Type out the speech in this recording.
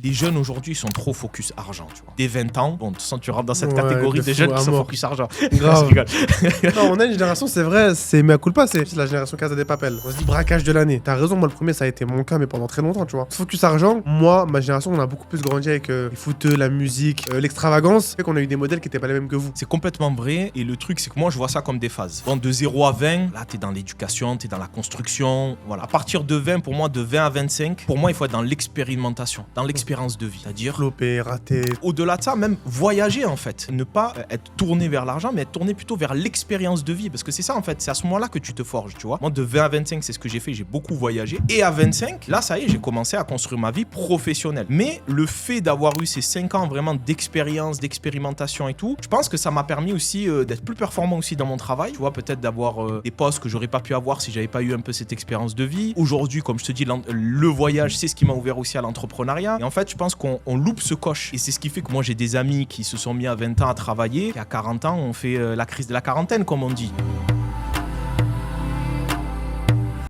Les jeunes aujourd'hui sont trop focus argent, tu vois. Dès 20 ans, bon, de toute façon, tu rentres dans cette Ouais, catégorie de des fou, jeunes à qui sont mort. focus argent. Grave. Je rigole. Non, on a une génération, c'est vrai, c'est mea culpa, c'est la génération Casa de Papel. On se dit braquage de l'année. T'as raison, moi le premier, ça a été mon cas, mais pendant très longtemps, tu vois. Focus argent, moi, ma génération, on a beaucoup plus grandi avec les footeux, la musique, l'extravagance. Fait qu'on a eu des modèles qui étaient pas les mêmes que vous. C'est complètement vrai. Et le truc, c'est que moi, je vois ça comme des phases. Bon, de 0 à 20, là, t'es dans l'éducation, t'es dans la construction. Voilà. À partir de 20, pour moi, de 20 à 25, pour moi, il faut être dans l'expérimentation, dans l'expérience de vie. C'est-à-dire, Flopé, raté. au-delà de ça, même voyager, en fait. Ne pas être tourné vers l'argent, mais être tourné plutôt vers l'expérience de vie. Parce que c'est ça, en fait. C'est à ce moment-là que tu te forges, tu vois. Moi, de 20 à 25, c'est ce que j'ai fait. J'ai beaucoup voyagé. Et à 25, là, ça y est, j'ai commencé à construire ma vie professionnelle. Mais le fait d'avoir eu ces 5 ans vraiment d'expérience, d'expérimentation et tout, je pense que ça m'a permis aussi d'être plus performant aussi dans mon travail. Tu vois, peut-être d'avoir des postes que j'aurais pas pu avoir si j'avais pas eu un peu cette expérience de vie. Aujourd'hui, comme je te dis, le voyage, c'est ce qui m'a ouvert aussi à l'entrepreneuriat. Et en fait, je pense qu'on loupe ce coche. Et c'est ce qui fait que moi, j'ai des amis qui se sont mis à 20 ans à travailler. Et à 40 ans, on fait la crise de la quarantaine, comme on dit.